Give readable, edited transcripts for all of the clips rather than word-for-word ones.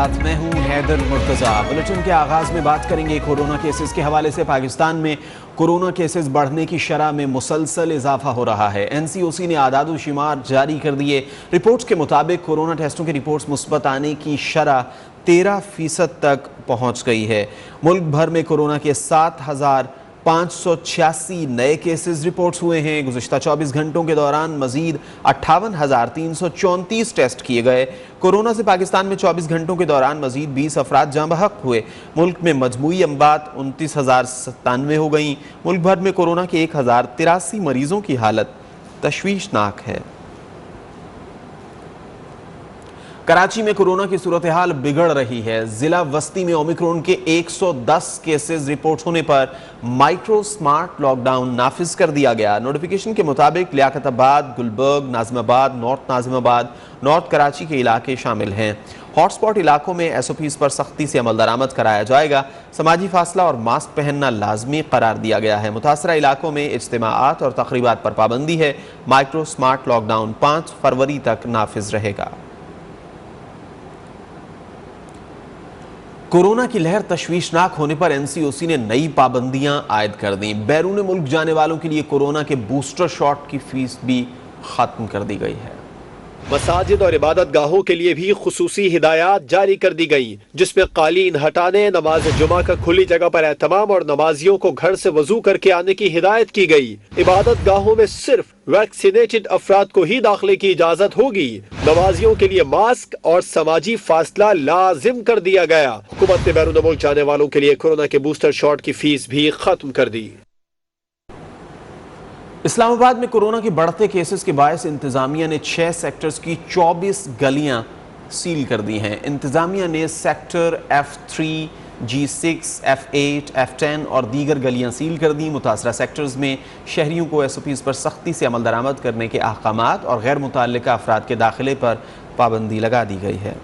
मैं हूं हैदर मुर्तजा। बुलेटिन के आगाज में बात करेंगे कोरोना केसेस के हवाले से। पाकिस्तान में कोरोना केसेस बढ़ने की शरह में मुसलसल इजाफा हो रहा है। एनसीओसी ने आदाद शुमार जारी कर दिए। रिपोर्ट्स के मुताबिक कोरोना टेस्टों की रिपोर्ट्स मुस्बत आने की शरह 13% तक पहुंच गई है। मुल्क भर में कोरोना के 7,586 नए केसेस रिपोर्ट्स हुए हैं। गुज़िश्ता 24 घंटों के दौरान मजीद 58,334 टेस्ट किए गए। कोरोना से पाकिस्तान में 24 घंटों के दौरान मजीद 20 अफराद जाँ बहक हुए। मुल्क में मजमूई अमवात 29,097 हो गई। मुल्क भर में कोरोना के 1,083 मरीजों की हालत तशवीशनाक है। कराची में कोरोना की सूरत हाल बिगड़ रही है। जिला वस्ती में ओमिक्रॉन के 110 केसेस रिपोर्ट होने पर माइक्रो स्मार्ट लॉकडाउन नाफिज कर दिया गया। नोटिफिकेशन के मुताबिक लियाकताबाद, गुलबर्ग, नाजिमाबाद, नॉर्थ नाजिमाबाद, नॉर्थ कराची के इलाके शामिल हैं। हॉटस्पॉट इलाकों में SOPs पर सख्ती से अमल दरामद कराया जाएगा। समाजी फासला और मास्क पहनना लाजमी करार दिया गया है। मुतासरा इलाकों में इज्तिमाआत और तकरीबात पर पाबंदी है। माइक्रो स्मार्ट लॉकडाउन 5 फरवरी तक नाफिज रहेगा। कोरोना की लहर तशवीशनाक होने पर NCOC ने नई पाबंदियां आयद कर दी। बैरून मुल्क जाने वालों के लिए कोरोना के बूस्टर शॉट की फीस भी खत्म कर दी गई है। मसाजिद और इबादत गाहों के लिए भी खुसूसी हिदायत जारी कर दी गई, जिसमें कालीन हटाने, नमाज जुमा का खुली जगह पर एहतमाम और नमाजियों को घर से वजू करके आने की हिदायत की गई। इबादत गाहों में सिर्फ वैक्सीनेटेड अफराद को ही दाखिले की इजाजत होगी। नमाजियों के लिए मास्क और समाजी फासला लाजिम कर दिया गया। हुकूमत ने बैरून मुल्क जाने वालों के लिए कोरोना के बूस्टर शॉट की फीस भी खत्म कर दी। इस्लामाबाद में कोरोना के बढ़ते केसेस के बायस इंतजामिया ने 6 सेक्टर्स की 24 गलियां सील कर दी हैं। इंतजामिया ने sector F3, G6, F8, F10 और दीगर गलियां सील कर दी। मुतासरा सेक्टर्स में शहरियों को SOPs पर सख्ती से अमल दरामद करने के अहकामात और गैर मुतल्लिका अफराद के दाखिले पर पाबंदी लगा दी गई है।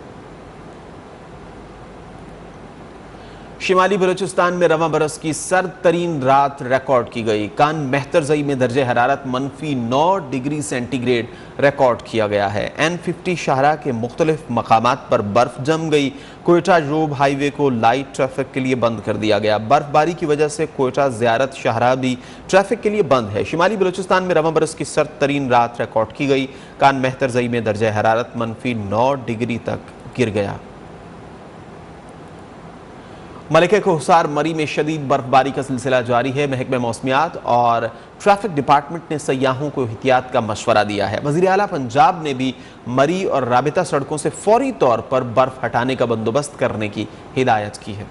शिमाली बलूचिस्तान में रवां बरस की सर्द तरीन रात रिकॉर्ड की गई। कान मेहतरजई में दर्जे हरारत -9 डिग्री सेंटीग्रेड रिकॉर्ड किया गया है। N50 शाहरा के मुख्तलिफ मकामात पर बर्फ जम गई। कोयटा जोब हाईवे को लाइट ट्रैफिक के लिए बंद कर दिया गया। बर्फबारी की वजह से कोयटा ज़ियारत शाहरा भी ट्रैफिक के लिए बंद है। शिमाली बलूचिस्तान में रवां बरस की सर्द तरीन रात रिकॉर्ड की गई। कान मेहतरजई में दर्जे हरारत -9 डिग्री तक गिर गया। मलिके कोहसार मरी में शदीद बर्फबारी का सिलसिला जारी है। महकमे मौसमियात और ट्रैफिक डिपार्टमेंट ने सयाहों को एहतियात का मशवरा दिया है। वज़ीर आला पंजाब ने भी मरी और राबिता सड़कों से फौरी तौर पर बर्फ हटाने का बंदोबस्त करने की हिदायत की है।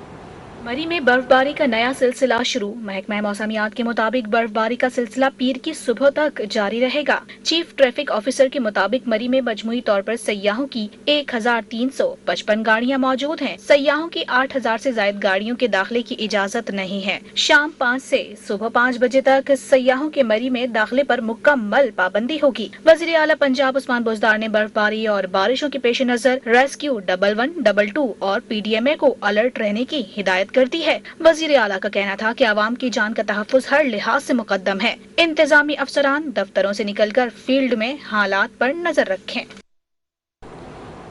मरी में बर्फबारी का नया सिलसिला शुरू। महकमा मौसमियात के मुताबिक बर्फबारी का सिलसिला पीर की सुबह तक जारी रहेगा। चीफ ट्रैफिक ऑफिसर के मुताबिक मरी में मजमूई तौर पर सयाहों की 1,355 गाड़ियां मौजूद हैं। सयाहों की 8,000 से ज्यादा गाड़ियों के दाखिले की इजाजत नहीं है। शाम 5 से सुबह 5 बजे तक सयाहों के मरी में दाखिले पर मुकम्मल पाबंदी होगी। वज़ीर आला पंजाब उस्मान बुज़दार ने बर्फबारी और बारिशों के पेश नजर रेस्क्यू 112 और PDMA को अलर्ट रहने की हिदायत कर दी है। वजीर आला का कहना था कि आवाम की जान का तहफ़्फ़ुज़ हर लिहाज से मुकद्दम है। इंतजामी अफसरान दफ्तरों से निकलकर फील्ड में हालात पर नजर रखें।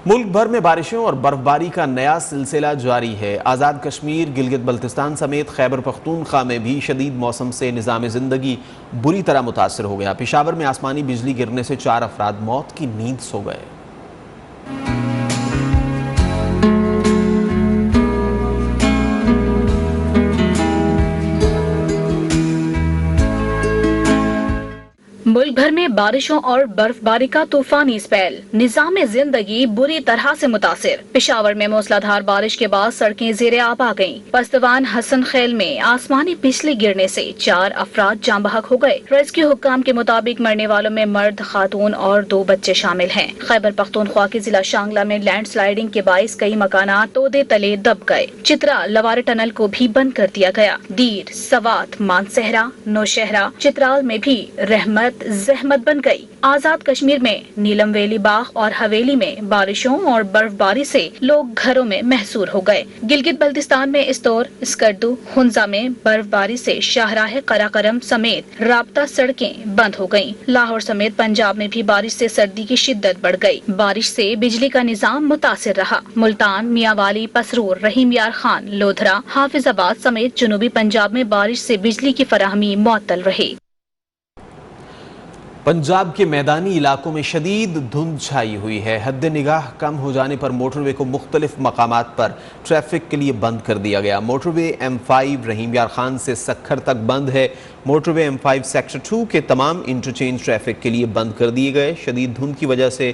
मुल्क भर में बारिशों और बर्फबारी का नया सिलसिला जारी है। आज़ाद कश्मीर, गिलगित बल्तिस्तान समेत खैबर पख्तूनख्वा में भी शदीद मौसम से निज़ाम ज़िंदगी बुरी तरह मुतासर हो गया। पेशावर में आसमानी बिजली गिरने से 4 अफराद मौत की नींद सो गए। मुल्क भर में बारिशों और बर्फबारी का तूफानी स्पेल, निजाम जिंदगी बुरी तरह से मुतासिर। पेशावर में मूसलाधार बारिश के बाद सड़कें ज़ेरे आब आ गयीं। पस्तवान हसन खेल में आसमानी बिजली गिरने से 4 अफराद जाँ बहक हो गए। रेस्क्यू हुक्काम के मुताबिक मरने वालों में मर्द, खातून और 2 बच्चे शामिल हैं। खैबर पख्तूनख्वा के जिला शांगला में लैंड स्लाइडिंग के बाइस कई मकानात तोदे तले दब गए। चित्रा लवारे टनल को भी बंद कर दिया गया। दीर, सवात, मानसहरा, नौशहरा, चित्राल में भी रहमत زحمت بن گئی۔ آزاد کشمیر میں نیلم ویلی باغ اور حویلی میں بارشوں اور برف باری سے لوگ گھروں میں محصور ہو گئے۔ گلگت بلتستان میں استور، اسکردو، ہنزا میں برف باری سے شاہراہ قراقرم سمیت رابطہ سڑکیں بند ہو گئیں۔ لاہور سمیت پنجاب میں بھی بارش سے سردی کی شدت بڑھ گئی۔ بارش سے بجلی کا نظام متاثر رہا۔ ملتان، میاں والی، پسرور، رحیم یار خان، لودھرا، حافظ آباد سمیت جنوبی پنجاب میں بارش سے بجلی کی فراہمی معطل رہی۔ پنجاب کے میدانی علاقوں میں شدید دھند چھائی ہوئی ہے۔ حد نگاہ کم ہو جانے پر موٹر وے کو مختلف مقامات پر ٹریفک کے لیے بند کر دیا گیا۔ موٹر وے M5 رحیم یار خان سے سکھر تک بند ہے۔ موٹر وے M5 سیکٹر 2 کے تمام انٹرچینج ٹریفک کے لیے بند کر دیے گئے۔ شدید دھند کی وجہ سے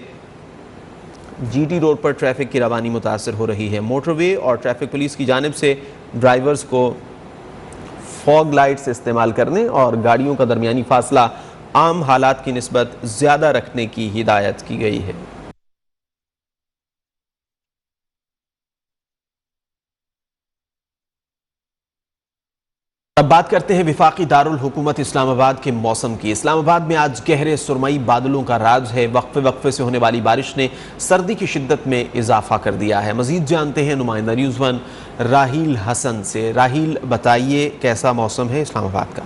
GT روڈ پر ٹریفک کی روانی متاثر ہو رہی ہے۔ موٹر وے اور ٹریفک پولیس کی جانب سے ڈرائیورز کو فوگ لائٹس استعمال کرنے اور گاڑیوں کا درمیانی فاصلہ عام حالات کی نسبت زیادہ رکھنے کی ہدایت کی گئی ہے۔ اب بات کرتے ہیں وفاقی دارالحکومت اسلام آباد کے موسم کی۔ اسلام آباد میں آج گہرے سرمئی بادلوں کا راج ہے۔ وقفے وقفے سے ہونے والی بارش نے سردی کی شدت میں اضافہ کر دیا ہے۔ مزید جانتے ہیں نمائندہ نیوز ون راہیل حسن سے۔ راہیل، بتائیے کیسا موسم ہے اسلام آباد کا؟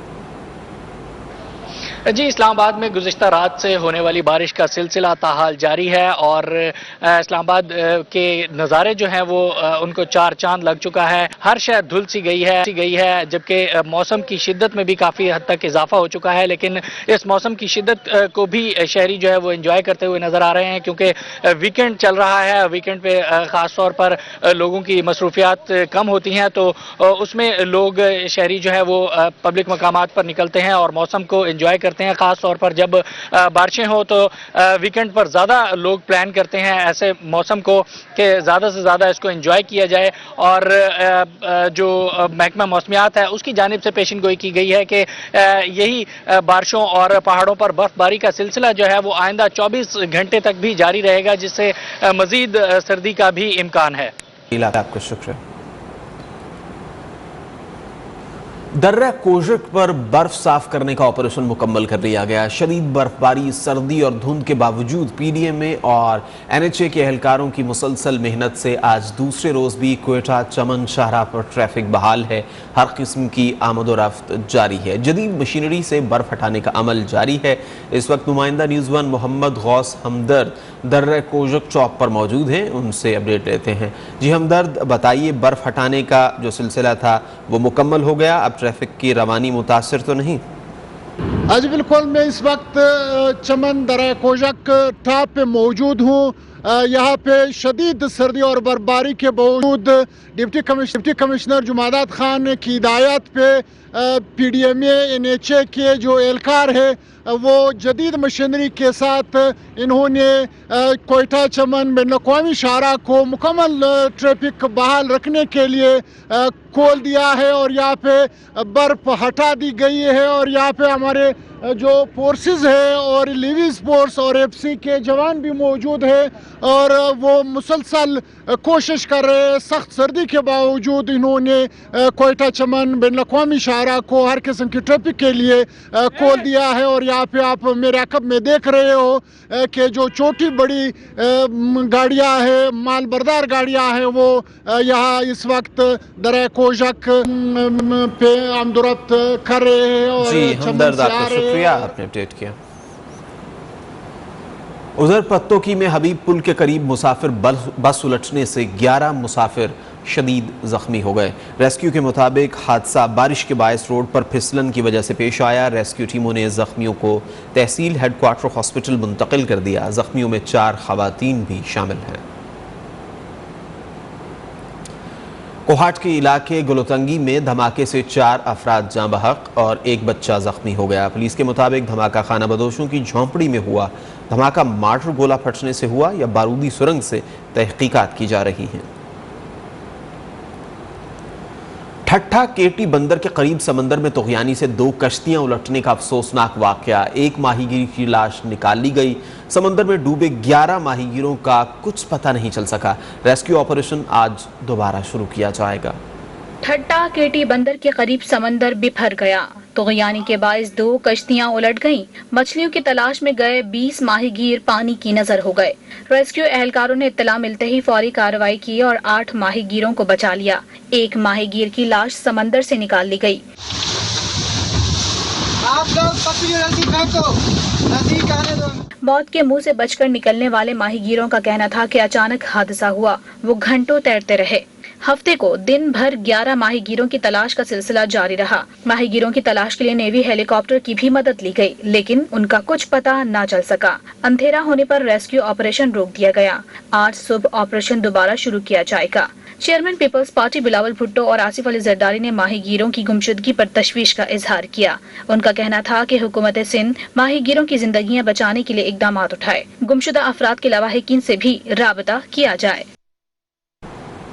جی، اسلام آباد میں گزشتہ رات سے ہونے والی بارش کا سلسلہ تاحال جاری ہے اور اسلام آباد کے نظارے جو ہیں وہ ان کو چار چاند لگ چکا ہے۔ ہر شے دھل سی گئی ہے جبکہ موسم کی شدت میں بھی کافی حد تک اضافہ ہو چکا ہے، لیکن اس موسم کی شدت کو بھی شہری جو ہے وہ انجوائے کرتے ہوئے نظر آ رہے ہیں کیونکہ ویکنڈ چل رہا ہے۔ ویکنڈ پہ خاص طور پر لوگوں کی مصروفیات کم ہوتی ہیں تو اس میں لوگ شہری جو ہے وہ پبلک مقامات پر نکلتے ہیں اور موسم کو انجوائے کرتے ہیں۔ خاص طور پر جب بارشیں ہوں تو ویکنڈ پر زیادہ لوگ پلان کرتے ہیں ایسے موسم کو کہ زیادہ سے زیادہ اس کو انجوائے کیا جائے، اور جو محکمہ موسمیات ہے اس کی جانب سے پیشن گوئی کی گئی ہے کہ یہی بارشوں اور پہاڑوں پر برف باری کا سلسلہ جو ہے وہ آئندہ 24 گھنٹے تک بھی جاری رہے گا، جس سے مزید سردی کا بھی امکان ہے۔ آپ کا شکریہ۔ درہ کوژک پر برف صاف کرنے کا آپریشن مکمل کر لیا گیا۔ شدید برف باری، سردی اور دھند کے باوجود PDMA اور NHA کے اہلکاروں کی مسلسل محنت سے آج دوسرے روز بھی کوئٹہ چمن شاہراہ پر ٹریفک بحال ہے۔ ہر قسم کی آمد و رفت جاری ہے۔ جدید مشینری سے برف ہٹانے کا عمل جاری ہے۔ اس وقت نمائندہ نیوز ون محمد غوث ہمدرد درہ کوژک چوک پر موجود ہیں، ان سے اپڈیٹ لیتے ہیں۔ جی ہمدرد، بتائیے برف ہٹانے کا جو سلسلہ تھا وہ مکمل ہو گیا؟ اب ٹریفک کی روانی متاثر تو نہیں؟ جی بالکل، میں اس وقت چمن درہ کوژک ٹاپ پہ موجود ہوں۔ یہاں پہ شدید سردی اور برفباری کے باوجود ڈپٹی کمشنر جمادات خان کی ہدایت پہ PDMA NHA کے جو اہلکار ہے وہ جدید مشینری کے ساتھ انہوں نے کوئٹہ چمن بین الاقوامی شاہراہ کو مکمل ٹریفک بحال رکھنے کے لیے کھول دیا ہے اور یہاں پہ برف ہٹا دی گئی ہے، اور یہاں پہ ہمارے جو فورسز ہے اور لیویز فورس اور FC کے جوان بھی موجود ہیں اور وہ مسلسل کوشش کر رہے ہیں۔ سخت سردی کے باوجود انہوں نے کوئٹہ چمن بین الاقوامی شاہراہ کو ہر قسم کی ٹریفک کے لیے کھول دیا ہے، اور یہاں پہ آپ میرے عقب میں دیکھ رہے ہو کہ جو چھوٹی بڑی گاڑیاں ہیں، مال بردار گاڑیاں ہیں، وہ یہاں اس وقت درہ کوژک پہ آمد و رفت کر رہے ہیں اور چمن سے آ رہے ہیں۔ شکریہ، آپ نے اپڈیٹ کیا۔ ادھر پتوکی میں حبیب پل کے قریب مسافر بس الٹنے سے 11 مسافر شدید زخمی ہو گئے۔ ریسکیو کے مطابق حادثہ بارش کے باعث روڈ پر پھسلن کی وجہ سے پیش آیا۔ ریسکیو ٹیموں نے زخمیوں کو تحصیل ہیڈ کوارٹر ہاسپٹل منتقل کر دیا۔ زخمیوں میں 4 خواتین بھی شامل ہیں۔ کوہاٹ کے علاقے گلوتنگی میں دھماکے سے 4 افراد جاں بحق اور 1 بچہ زخمی ہو گیا۔ پولیس کے مطابق دھماکہ خانہ بدوشوں کی جھونپڑی میں ہوا۔ دھماکہ مارٹر گولہ پھٹنے سے ہوا یا بارودی سرنگ سے، تحقیقات کی جا رہی ہیں۔ ٹھٹھا کیٹی بندر کے قریب سمندر میں طغیانی سے 2 کشتیاں الٹنے کا افسوسناک واقعہ۔ 1 ماہی گیر کی لاش نکال لی گئی۔ سمندر میں ڈوبے 11 ماہی گیروں کا کچھ پتہ نہیں چل سکا۔ ریسکیو آپریشن آج دوبارہ شروع کیا جائے گا۔ ٹھٹھا کیٹی بندر کے قریب سمندر بپھر گیا۔ طغیانی کے باعث 2 کشتیاں الٹ گئیں۔ مچھلیوں کی تلاش میں گئے 20 ماہی گیر پانی کی نظر ہو گئے۔ ریسکیو اہلکاروں نے اطلاع ملتے ہی فوری کارروائی کی اور 8 ماہی گیروں کو بچا لیا۔ ایک ماہی گیر کی لاش سمندر سے نکال لی گئی۔ موت کے منہ سے بچ کر نکلنے والے ماہی گیروں کا کہنا تھا کہ اچانک حادثہ ہوا، وہ گھنٹوں تیرتے رہے۔ ہفتے کو دن بھر 11 ماہی گیروں کی تلاش کا سلسلہ جاری رہا۔ ماہی گیروں کی تلاش کے لیے نیوی ہیلی کاپٹر کی بھی مدد لی گئی، لیکن ان کا کچھ پتہ نہ چل سکا۔ اندھیرا ہونے پر ریسکیو آپریشن روک دیا گیا۔ آج صبح آپریشن دوبارہ شروع کیا جائے گا۔ Chairman peoples party Bilawal Bhutto اور آصف علی زرداری نے ماہی گیروں کی گمشدگی پر تشویش کا اظہار کیا۔ ان کا کہنا تھا کہ حکومت سندھ ماہی گیروں کی زندگیاں بچانے کے لیے اقدامات اٹھائے، گمشدہ افراد کے لواحقین سے بھی رابطہ کیا جائے۔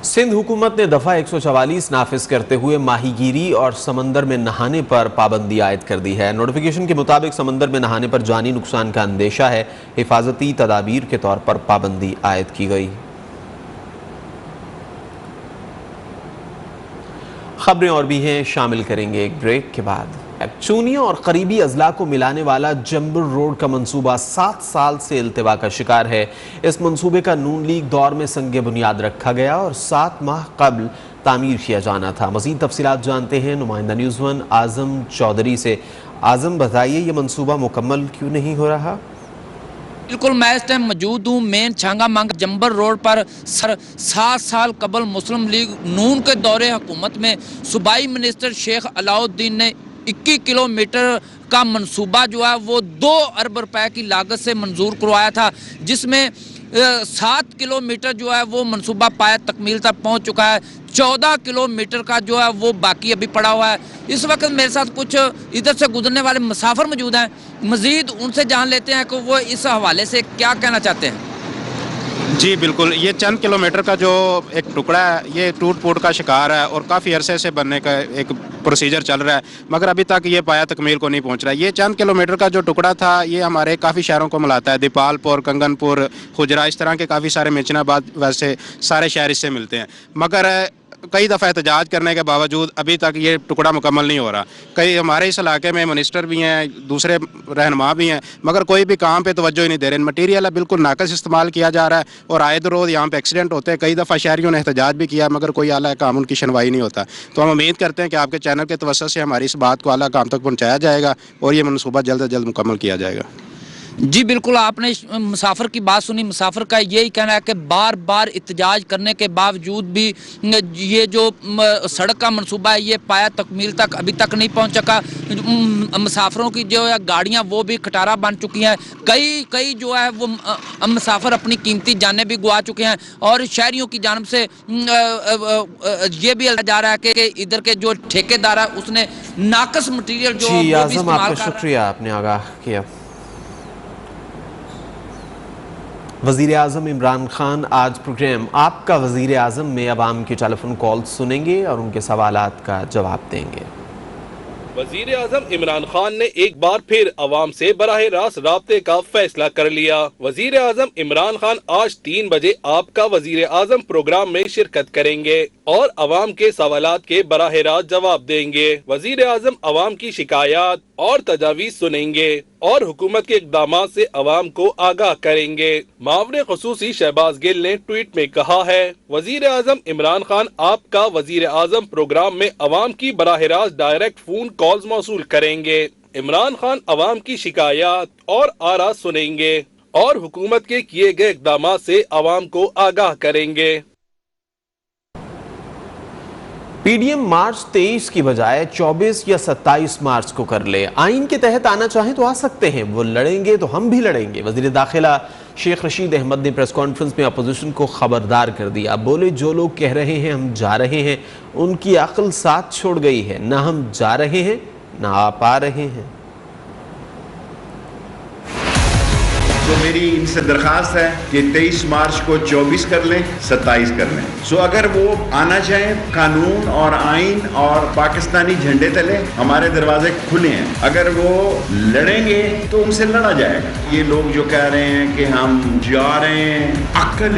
سندھ حکومت نے دفعہ 144 نافذ کرتے ہوئے ماہی گیری اور سمندر میں نہانے پر پابندی عائد کر دی ہے۔ نوٹیفیکیشن کے مطابق سمندر میں نہانے پر جانی نقصان کا اندیشہ ہے، حفاظتی تدابیر کے طور پر پابندی عائد کی گئی۔ خبریں اور بھی ہیں، شامل کریں گے ایک بریک کے بعد۔ چونیا اور قریبی اضلاع کو ملانے والا جمبر روڈ کا منصوبہ 7 سال سے التوا کا شکار ہے۔ اس منصوبے کا نون لیگ دور میں سنگ بنیاد رکھا گیا اور 7 ماہ قبل تعمیر کیا جانا تھا۔ مزید تفصیلات جانتے ہیں نمائندہ نیوز ون اعظم چودھری سے۔ اعظم بتائیے، یہ منصوبہ مکمل کیوں نہیں ہو رہا؟ بالکل، میں اس ٹائم موجود ہوں مین چھانگا مانگ جمبر روڈ پر۔ 7 سال قبل مسلم لیگ نون کے دور حکومت میں صوبائی منسٹر شیخ علاؤالدین نے 21 کلومیٹر کا منصوبہ جو ہے وہ 2 ارب روپے کی لاگت سے منظور کروایا تھا، جس میں 7 کلومیٹر جو ہے وہ منصوبہ پایہ تکمیل تک پہنچ چکا ہے۔ 14 کلومیٹر کا جو ہے وہ باقی ابھی پڑا ہوا ہے۔ اس وقت میرے ساتھ کچھ ادھر سے گزرنے والے مسافر موجود ہیں، مزید ان سے جان لیتے ہیں کہ وہ اس حوالے سے کیا کہنا چاہتے ہیں۔ جی بالکل، یہ چند کلومیٹر کا جو ایک ٹکڑا ہے یہ ٹوٹ پھوٹ کا شکار ہے اور کافی عرصے سے بننے کا ایک پروسیجر چل رہا ہے، مگر ابھی تک یہ پایہ تکمیل کو نہیں پہنچ رہا ہے۔ یہ چند کلومیٹر کا جو ٹکڑا تھا یہ ہمارے کافی شہروں کو ملاتا ہے، دیپال پور، کنگن پور، خجرہ، اس طرح کے کافی سارے میچن آباد ویسے سارے شہر اس سے ملتے ہیں، مگر کئی دفعہ احتجاج کرنے کے باوجود ابھی تک یہ ٹکڑا مکمل نہیں ہو رہا۔ کئی ہمارے اس علاقے میں منسٹر بھی ہیں، دوسرے رہنما بھی ہیں، مگر کوئی بھی کام پہ توجہ ہی نہیں دے رہے۔ مٹیریل ہے بالکل ناقص استعمال کیا جا رہا ہے اور آئے روز یہاں پہ ایکسیڈنٹ ہوتے ہیں۔ کئی دفعہ شہریوں نے احتجاج بھی کیا مگر کوئی اعلیٰ کام ان کی سنوائی نہیں ہوتا۔ تو ہم امید کرتے ہیں کہ آپ کے چینل کے توسط سے ہماری اس بات کو اعلیٰ کام تک پہنچایا جائے گا اور یہ منصوبہ جلد از جلد مکمل کیا جائے گا۔ جی بالکل، آپ نے مسافر کی بات سنی۔ مسافر کا یہی کہنا ہے کہ بار بار احتجاج کرنے کے باوجود بھی یہ جو سڑک کا منصوبہ ہے یہ پایہ تکمیل تک ابھی تک نہیں پہنچ سکا۔ مسافروں کی جو ہے گاڑیاں وہ بھی کھٹارا بن چکی ہیں، کئی جو ہے وہ مسافر اپنی قیمتی جانیں بھی گوا چکے ہیں اور شہریوں کی جانب سے یہ بھی جا رہا ہے کہ ادھر کے جو ٹھیکیدار ہے اس نے ناقص مٹیریل جو جی وہ بھی اعظم، آپ استعمال کا کر رہا ہے۔ شکریہ، آپ نے آگاہ کیا۔ وزیر اعظم عمران خان آج پروگرام آپ کا وزیر اعظم میں عوام کی ٹیلی فون کال سنیں گے اور ان کے سوالات کا جواب دیں گے۔ وزیر اعظم عمران خان نے ایک بار پھر عوام سے براہ راست رابطے کا فیصلہ کر لیا۔ وزیر اعظم عمران خان آج 3 بجے آپ کا وزیر اعظم پروگرام میں شرکت کریں گے اور عوام کے سوالات کے براہ راست جواب دیں گے۔ وزیر اعظم عوام کی شکایات اور تجاویز سنیں گے اور حکومت کے اقدامات سے عوام کو آگاہ کریں گے۔ معاون خصوصی شہباز گل نے ٹویٹ میں کہا ہے، وزیر اعظم عمران خان آپ کا وزیر اعظم پروگرام میں عوام کی براہ راست ڈائریکٹ فون کالز موصول کریں گے۔ عمران خان عوام کی شکایات اور آراء سنیں گے اور حکومت کے کیے گئے اقدامات سے عوام کو آگاہ کریں گے۔ پی ڈی ایم مارچ 23 کی بجائے 24 یا 27 مارچ کو کر لے، آئین کے تحت آنا چاہیں تو آ سکتے ہیں، وہ لڑیں گے تو ہم بھی لڑیں گے۔ وزیر داخلہ شیخ رشید احمد نے پریس کانفرنس میں اپوزیشن کو خبردار کر دیا، بولے جو لوگ کہہ رہے ہیں ہم جا رہے ہیں ان کی عقل ساتھ چھوڑ گئی ہے، نہ ہم جا رہے ہیں نہ آپ آ رہے ہیں۔ तो मेरी इनसे दरखास्त है कि 23 मार्च को 24 कर लें, 27 कर लें। सो अगर वो आना चाहें, कानून और आइन और पाकिस्तानी झंडे तले हमारे दरवाजे खुले हैं। अगर वो लड़ेंगे तो उनसे लड़ा जाएगा। ये लोग जो कह रहे हैं कि हम जा रहे हैं, अक्ल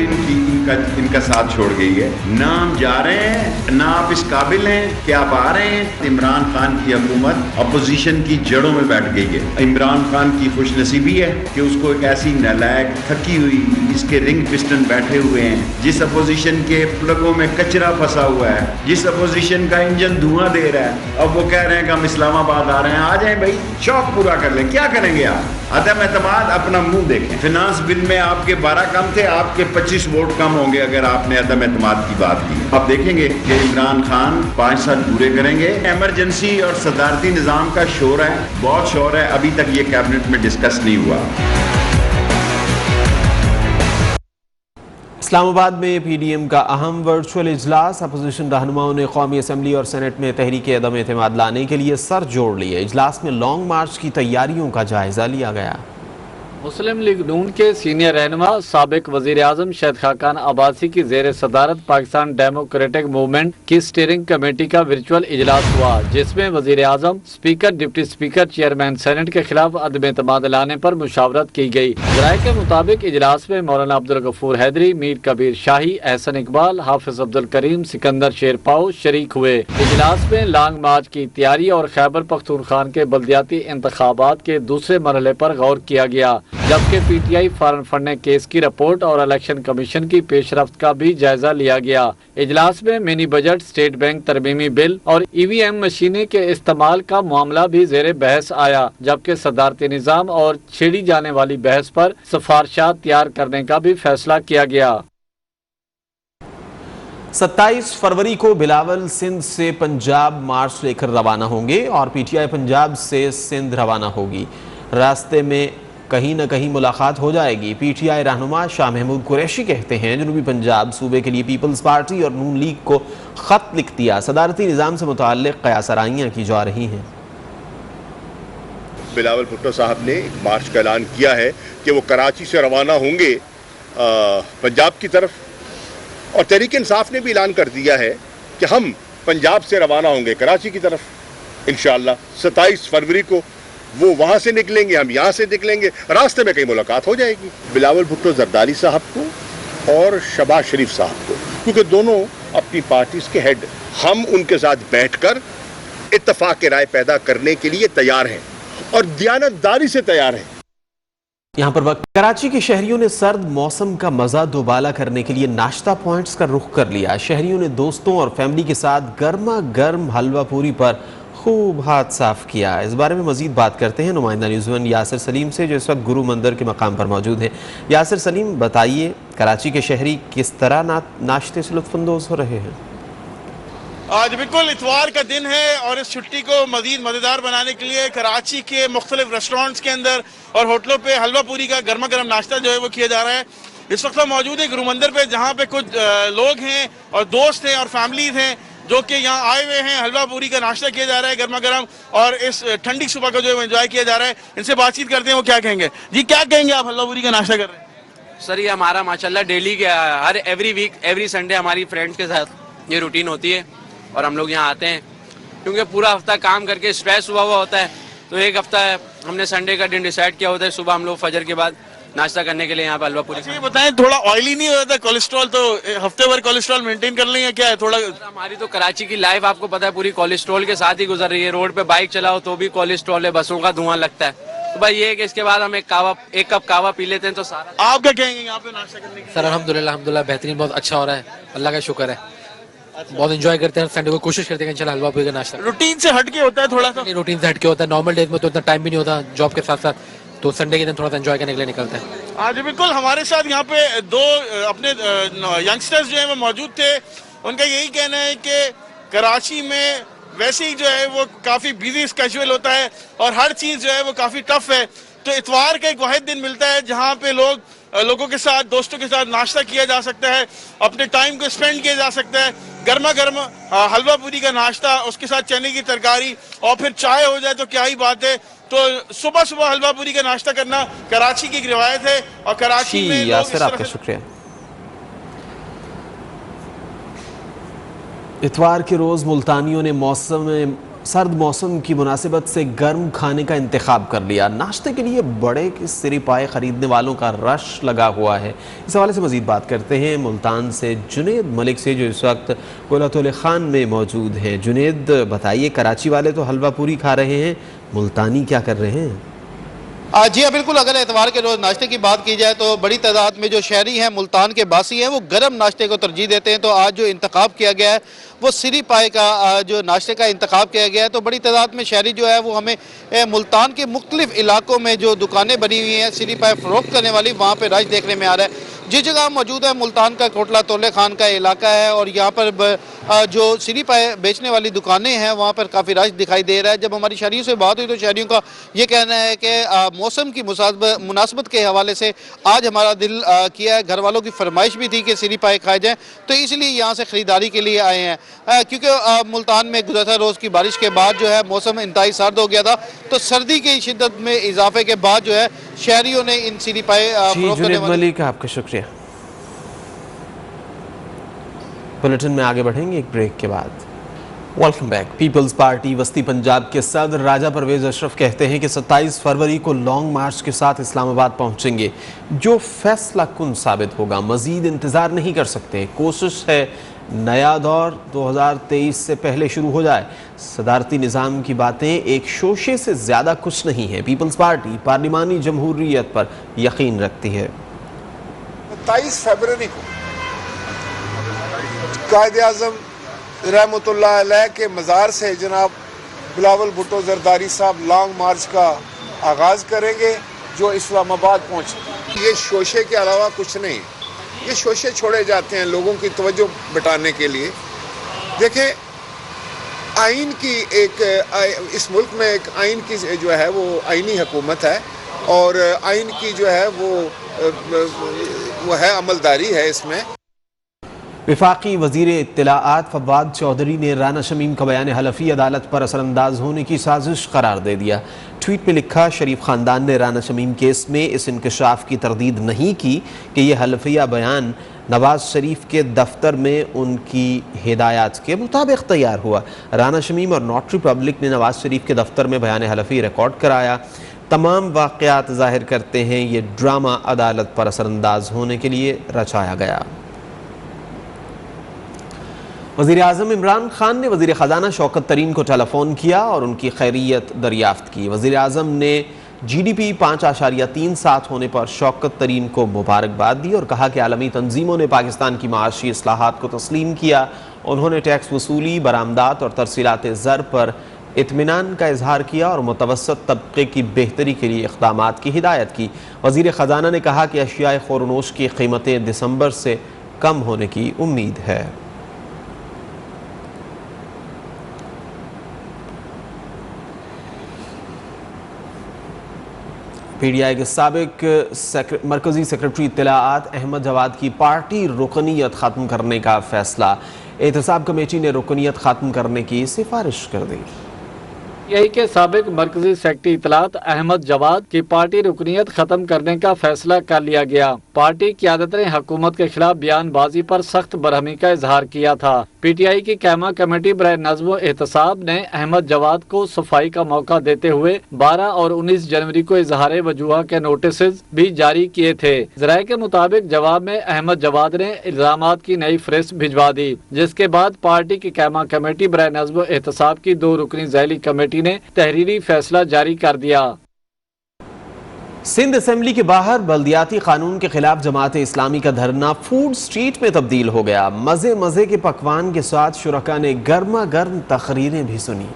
इनका साथ छोड़ गई है। ना हम जा रहे हैं, ना आप इस काबिल हैं कि आप आ रहे हैं। इमरान खान की हुकूमत अपोजिशन की जड़ों में बैठ गई है। इमरान खान की खुशनसीबी है कि उसको एक ऐसी नालायक, थकी हुई, इसके रिंग पिस्टन बैठे हुए हैं, जिस अपोजिशन के प्लगों में कचरा फंसा हुआ है, जिस अपोजिशन का इंजन धुआं दे रहा है। अब वो कह रहे हैं कि हम इस्लामाबाद आ रहे हैं। आ जाएं भाई, शौक पूरा कर लें। क्या करेंगे आप? अदम एतमाद, अपना मुंह देखें। फिनांस बिल में आपके 12 कम थे, आपके 25 वोट कम होंगे अगर आपने अदम एतमाद की बात की। आप देखेंगे कि इमरान खान 5 साल पूरे करेंगे। इमरजेंसी और सदारती निज़ाम का शोर है, बहुत शोर है। अभी तक ये कैबिनेट में डिस्कस नहीं हुआ। इस्लामाबाद में पीडीएम का अहम वर्चुअल इजलास। अपोजिशन रहनुमाओं ने कौमी असम्बली और सेनेट में तहरीक अदम एतमाद लाने के लिए सर जोड़ लिए। इजलास में लॉन्ग मार्च की तैयारियों का जायजा लिया गया। मुस्लिम लीग नून के सीनियर रहनुमा साबिक वजीर आजम शाहिद खाकान अब्बासी की जेर सदारत पाकिस्तान डेमोक्रेटिक मूवमेंट की स्टीयरिंग कमेटी का वर्चुअल इजलास हुआ, जिसमें वजीर आजम, speaker, deputy speaker, chairman senate के खिलाफ अदम एतमाद लाने पर मुशावरत की गई। जराये के मुताबिक इजलास में मौलाना अब्दुल गफूर हैदरी, मीर कबीर शाही, एहसन इकबाल, हाफिज अब्दुल करीम, सिकंदर शेरपाओ शरीक हुए। इजलास में लॉन्ग मार्च की तैयारी और खैबर पख्तूनख्वा के बल्दियाती इंतखाबात के दूसरे मरहले पर गौर किया गया, जबकि पीटीआई फॉरेन फंडिंग केस की रिपोर्ट और इलेक्शन कमीशन की पेशरफ्त का भी जायजा लिया गया। इजलास में मिनी बजट, स्टेट बैंक तरमीमी बिल और ईवीएम मशीनें के इस्तेमाल का मामला भी जेर बहस आया, जबकि सदारती निज़ाम और छेड़ी जाने वाली बहस पर सिफारिशात तैयार करने का भी फैसला किया गया। 27 फरवरी को बिलावल सिंध से पंजाब मार्च लेकर रवाना होंगे और पीटीआई पंजाब से सिंध रवाना होगी। रास्ते में कहीं न कहीं मुलाकात हो जाएगी। पीटीआई रहनुमा शाह महमूद कुरैशी कहते हैं जनूबी पंजाब सूबे के लिए पीपल्स पार्टी और नून लीग को खत लिख दिया। सदारती निज़ाम से मुताल्लिक़ क़यासराइयाँ की जा रही हैं। बिलावल भुट्टो साहब ने एक मार्च का ऐलान किया है कि वो कराची से रवाना होंगे पंजाब की तरफ, और तहरीक इंसाफ ने भी ऐलान कर दिया है कि हम पंजाब से रवाना होंगे कराची की तरफ इंशाअल्लाह। 27 फरवरी को वो वहाँ से निकलेंगे, हम यहाँ से निकलेंगे, रास्ते में कहीं मुलाकात हो जाएगी। बिलावल भुट्टो जरदारी साहब को और शहबाज शरीफ साहब को, क्योंकि दोनों अपनी पार्टीज के हेड, हम उनके साथ बैठकर इत्तफाक की राय पैदा करने के लिए तैयार हैं और दियानतदारी से तैयार हैं। यहाँ पर वक्त कराची के शहरियों ने सर्द मौसम का मजा दोबाला करने के लिए नाश्ता पॉइंट्स का रुख कर लिया। शहरियों ने दोस्तों और फैमिली के साथ गर्मा गर्म हलवा पूरी पर खूब हाथ साफ किया। इस बारे में मजीद बात करते हैं नुमाइंदा न्यूज़1 यासिर सलीम से, जो इस वक्त गुरु मंदिर के मकाम पर मौजूद है। यासिर सलीम, बताइए कराची के शहरी किस तरह नाश्ते से लुत्फ़अंदोज़ हो रहे हैं? आज बिल्कुल इतवार का दिन है और इस छुट्टी को मज़ीद मज़ेदार बनाने के लिए कराची के मुख्तलिफ रेस्टोरेंट्स के अंदर और होटलों पे हलवा पूरी का गर्मा गर्म नाश्ता जो है वो किया जा रहा है। इस वक्त हम मौजूद है गुरु मंदिर पे, जहाँ पे कुछ लोग हैं और दोस्त हैं और फैमिलीज हैं जो कि यहाँ आए हुए हैं। हलवा पूरी का नाश्ता किया जा रहा है गर्मा गर्म, और इस ठंडी सुबह को जो है एंजॉय किया जा रहा है। इनसे बातचीत करते हैं, वो क्या कहेंगे। जी, क्या कहेंगे आप? हलवा पूरी का नाश्ता कर रहे हैं? सर, ये हमारा माशाल्लाह डेली के हर एवरी वीक एवरी संडे हमारी फ्रेंड्स के साथ ये रूटीन होती है और हम लोग यहाँ आते हैं, क्योंकि पूरा हफ्ता काम करके स्ट्रेस हुआ होता है। तो एक हफ्ता हमने संडे का दिन डिसाइड किया होता है, सुबह हम लोग फजर के बाद नाश्ता करने के लिए यहाँ पे हलवा पूरी। ये बताएं, थोड़ा ऑयली नहीं होता कोलेस्ट्रॉल? तो हफ्ते भर कोलेस्ट्रॉल मेंटेन कर लें या क्या है थोड़ा? हमारी तो कराची की लाइफ आपको पता है पूरी कोलेस्ट्रॉल के साथ ही गुजर रही है। रोड पे बाइक चलाओ तो भी कोलेस्ट्रॉल है, बसों का धुआं लगता है। तो भाई ये है कि इसके बाद हम एक कप कावा पी लेते हैं तो सारा। आप क्या कहेंगे यहाँ पे नाश्ता करने के? सर अल्हम्दुलिल्लाह बेहतरीन, बहुत अच्छा हो रहा है, अल्लाह का शुक्र है। बहुत एंजॉय करते हैं संडे को, कोशिश करते हैं इंशाल्लाह हलवा पूरी का नाश्ता। रूटीन से हटके होता है थोड़ा सा? रूटीन से हटके होता है, नॉर्मल डेज में तो इतना टाइम भी नहीं होता जॉब के साथ साथ, तो संडे के दिन थोड़ा सा एंजॉय करने के लिए निकलते हैं। आज बिल्कुल हमारे साथ यहाँ पे दो अपने यंगस्टर्स जो है वो मौजूद थे। उनका यही कहना है कि कराची में वैसे ही जो है वो काफ़ी बिजी स्केड्यूल होता है और हर चीज़ जो है वो काफ़ी टफ है। तो इतवार का एक वाहिद दिन मिलता है जहाँ पे लोगों के साथ, दोस्तों के साथ नाश्ता किया जा सकता है, अपने टाइम को स्पेंड किया जा सकता है। गर्मा गर्म हलवा पूरी का नाश्ता, उसके साथ चने की तरकारी और फिर चाय हो जाए तो क्या ही बात है। तो सुबह सुबह हलवा पूरी का नाश्ता करना कराची की एक रिवायत है और कराची में यासिर आपका शुक्रिया। इतवार के रोज़ मुल्तानियों ने सर्द मौसम की मुनासिबत से गर्म खाने का इंतखाब कर लिया। नाश्ते के लिए बड़े सिरी पाए ख़रीदने वालों का रश लगा हुआ है। इस हवाले से मज़ीद बात करते हैं मुल्तान से जुनेद मलिक से, जो इस वक्त कोलातुल खान में मौजूद हैं। जुनेद, बताइए, कराची वाले तो हलवा पूरी खा रहे हैं, मुल्तानी क्या कर रहे हैं? जी हाँ, बिल्कुल। अगर एतवार के रोज़ नाश्ते की बात की जाए तो बड़ी तादाद में जो शहरी हैं, मुल्तान के बासी हैं, वो गर्म नाश्ते को तरजीह देते हैं। तो आज जो इंतखाब किया गया है वो सिरी पाए का जो नाश्ते का इंतखाब किया गया है। तो बड़ी तादाद में शहरी जो है वो हमें मुल्तान के मुख्तलिफ इलाकों में जो दुकानें बनी हुई हैं सिरी पाए फ़रोख्त करने वाली, वहाँ पर रश देखने में आ रहा है। जिस जगह मौजूद है मुल्तान का कोटला तोले खान का इलाका है और यहाँ पर जो सिरी पाए बेचने वाली दुकानें हैं वहाँ पर काफ़ी रश दिखाई दे रहा है। जब हमारी शहरियों से बात हुई तो शहरियों का ये कहना है कि मौसम की मुनासबत के हवाले से आज हमारा दिल किया है, घर वालों की फरमाइश भी थी कि सिरी पाए खाए जाएँ, तो इसलिए यहाँ से ख़रीदारी के लिए आए हैं। क्योंकि मुल्तान में गुज़श्ता रोज़ की बारिश के बाद जो है मौसम इंतहाई सर्द हो गया था, तो सर्दी की शिद्दत में इजाफे के बाद जो है शहरियों ने इन सिरी पाए मलिक, आपका शुक्रिया। बुलेटिन में आगे बढ़ेंगे एक ब्रेक के बाद। Welcome back. पीपल्स पार्टी वस्ती पंजाब के सदर राजा परवेज अशरफ कहते हैं कि 27 फरवरी को लॉन्ग मार्च के साथ इस्लामाबाद पहुंचेंगे, जो फैसला कुन साबित होगा। मजीद इंतज़ार नहीं कर सकते। कोशिश है नया दौर 2023 से पहले शुरू हो जाए। सदारती निज़ाम की बातें एक शोशे से ज़्यादा कुछ नहीं है। पीपल्स पार्टी पार्लिमानी जमहूरियत पर यकीन रखती है। 27 फरवरी को कायदे आज़म रहमतुल्लाह अलैह के मज़ार से जनाब बिलावल भुट्टो जरदारी साहब लॉन्ग मार्च का आगाज़ करेंगे, जो इस्लामाबाद पहुँचे। ये शोशे के अलावा कुछ नहीं, ये शोशे छोड़े जाते हैं लोगों की तवज्जो बटाने के लिए। देखें, आइन की इस मुल्क में एक आइन की जो है वो आइनी हुकूमत है और आइन की जो है वो है अमलदारी है इसमें। वफाकी वज़ीर इत्तलाआत फवाद चौधरी ने राना शमीम का बयान हलफी अदालत पर असरअंदाज होने की साजिश करार दे दिया। ट्वीट में लिखा, शरीफ ख़ानदान ने राना शमीम केस में इस इंकशाफ की तरदीद नहीं की कि यह हलफिया बयान नवाज शरीफ के दफ्तर में उनकी हिदायत के मुताबिक तैयार हुआ। राना शमीम और नोटरी पब्लिक ने नवाज शरीफ के दफ्तर में बयान हलफी रिकॉर्ड कराया। तमाम वाक़यात ज़ाहिर करते हैं ये ड्रामा अदालत पर असरअंदाज होने के लिए रचाया गया। वज़ीर आज़म इमरान खान ने वज़ीर ख़जाना शौकत तरीन को टेलीफोन किया और उनकी खैरियत दरियाफ्त की। वज़ीर आज़म ने GDP 5.37 होने पर शौकत तरीन को मुबारकबाद दी और कहा कि आलमी तंजीमों ने पाकिस्तान की माशी इस्लाहात को तस्लीम किया। उन्होंने टैक्स वसूली, बरामदात और तरसीलात ज़र पर इत्मीनान का इजहार किया और मुतवस्सत तबके की बेहतरी के लिए इक़दामात की हिदायत की। वज़ीर ख़जाना ने कहा कि अशियाए ख़ोरनोश की कीमतें दिसंबर से कम होने की उम्मीद है। PDI के साबिक मरकजी सेक्रेटरी इत्तलाआत अहमद जवाद की पार्टी रुकनीत ख़त्म करने का फैसला। एहतसाब कमेटी ने रुकनीत ख़त्म करने की सिफारिश कर दी। यही के साबिक मरकजी सेक्रेटरी इत्तलाआत अहमद जवाद की पार्टी रुकनीत खत्म करने का फैसला कर लिया गया। पार्टी क़यादत ने हुकूमत के खिलाफ बयानबाजी पर सख्त बरहमी का इजहार किया था। PTI की कैमा कमेटी बराए नज़्म व एहतसाब ने अहमद जवाद को सफाई का मौका देते हुए 12 और 19 जनवरी को इजहार वजूहा के नोटिस भी जारी किए थे। ज़राए के मुताबिक जवाब में अहमद जवाद ने इल्जामात की नई फहरिस्त भिजवा दी, जिसके बाद पार्टी की कैमा कमेटी बराए नज़्म व एहतसाब की 2 रुकनी ज़ैली कमेटी ने तहरीरी फैसला जारी कर दिया। सिंध असेंबली के बाहर बल्दियाती कानून के खिलाफ जमात इस्लामी का धरना फूड स्ट्रीट में तब्दील हो गया। मजे मजे के पकवान के साथ शुरका ने गर्मा गर्म तकरीरें भी सुनी।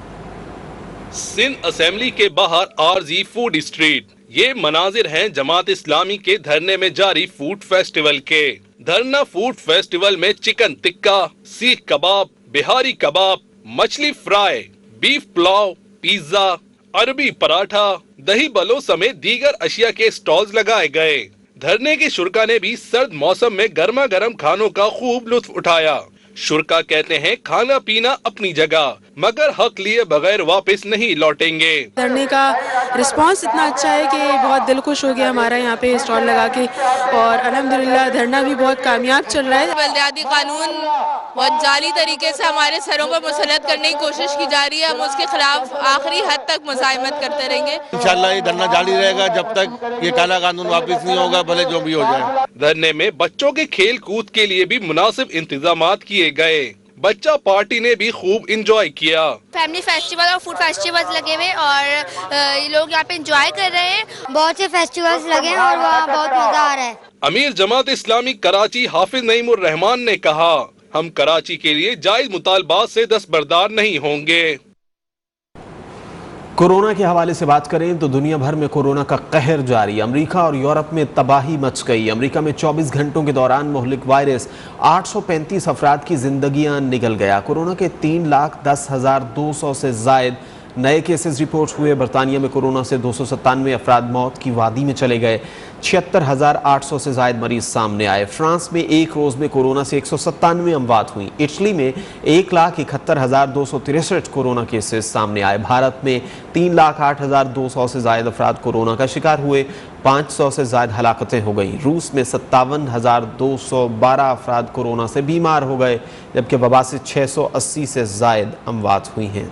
सिंध असेंबली के बाहर आरजी फूड स्ट्रीट, ये मनाजिर हैं जमात इस्लामी के धरने में जारी फूड फेस्टिवल के। धरना फूड फेस्टिवल में चिकन टिक्का, सीख कबाब, बिहारी कबाब, मछली फ्राई, बीफ पुलाव, पिज्जा, अरबी पराठा, दही बलो समेत दीगर अशिया के स्टॉल्स लगाए गए। धरने के शुरका ने भी सर्द मौसम में गर्मा गर्म खानों का खूब लुत्फ उठाया। शुरा कहते हैं खाना पीना अपनी जगह, मगर हक लिए बगैर वापस नहीं लौटेंगे। धरने का रिस्पांस इतना अच्छा है कि बहुत दिल खुश हो गया हमारा यहाँ पे स्टॉल लगा के, और अल्हम्दुलिल्लाह धरना भी बहुत कामयाब चल रहा है। बलदियाती कानून बहुत जाली तरीके से हमारे सरों पर मुसल्लत करने की कोशिश की जा रही है। हम उसके खिलाफ आखिरी हद तक मुजाहिमत करते रहेंगे। इंशाल्लाह ये धरना जारी रहेगा जब तक ये काला कानून वापस नहीं होगा, भले जो भी हो जाए। धरने में बच्चों के खेल कूद के लिए भी मुनासिब इंतजामात किए गए। बच्चा पार्टी ने भी खूब इंजॉय किया। फैमिली फेस्टिवल और फूड फेस्टिवल्स लगे हुए और लोग यहाँ पे इंजॉय कर रहे हैं। बहुत से फेस्टिवल्स लगे हैं और वहाँ बहुत मजा आ रहा है। अमीर जमात इस्लामी कराची हाफिज नईमुर रहमान ने कहा, हम कराची के लिए जायज मुतालबात से दस्तबरदार नहीं होंगे। कोरोना के हवाले से बात करें तो दुनिया भर में कोरोना का कहर जारी। अमेरिका और यूरोप में तबाही मच गई। अमेरिका में 24 घंटों के दौरान मुहलिक वायरस 835 अफराद की जिंदगियां निगल गया। कोरोना के 3,10,200 से जायद नए केसेस रिपोर्ट हुए। बरतानिया में कोरोना से 297 अफराद मौत की वादी में चले गए। 76,800 से जायद मरीज सामने आए। फ्रांस में एक रोज में कोरोना से 197 अमवात हुई। इटली में 1,71,263 कोरोना केसेस सामने आए। भारत में 3,08,200 से जायद अफराद कोरोना का शिकार हुए। 500 से जायद हलाकतें हो गई। रूस में 57,212 अफराद कोरोना से बीमार हो गए, जबकि वबा से 680 से जायद अमवात हुई हैं।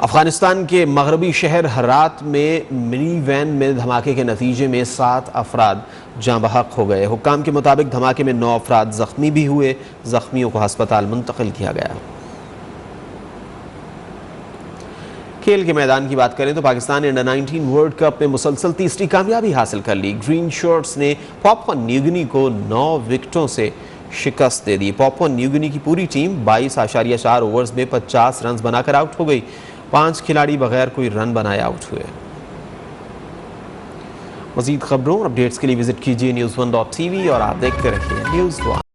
अफगानिस्तान के मगरबी शहर हरात में मिनी वैन में धमाके के नतीजे में 7 अफराद जाँ बहक हो गए। हुक्काम के मुताबिक धमाके में 9 अफराद जख्मी भी हुए। जख्मियों को अस्पताल मुंतकिल किया गया। खेल के मैदान की बात करें तो पाकिस्तान ने अंडर-19 वर्ल्ड कप में मुसलसल तीसरी कामयाबी हासिल कर ली। ग्रीन शर्ट्स ने पापुआ न्यू गिनी को 9 विकेटों से शिकस्त दे दी। पापुआ न्यू गिनी की पूरी टीम 22.4 ओवर्स में 50 रन बनाकर आउट हो गई। 5 खिलाड़ी बगैर कोई रन बनाए आउट हुए। मज़ीद खबरों और अपडेट्स के लिए विजिट कीजिए news1.tv और आप देखते रहिए News1।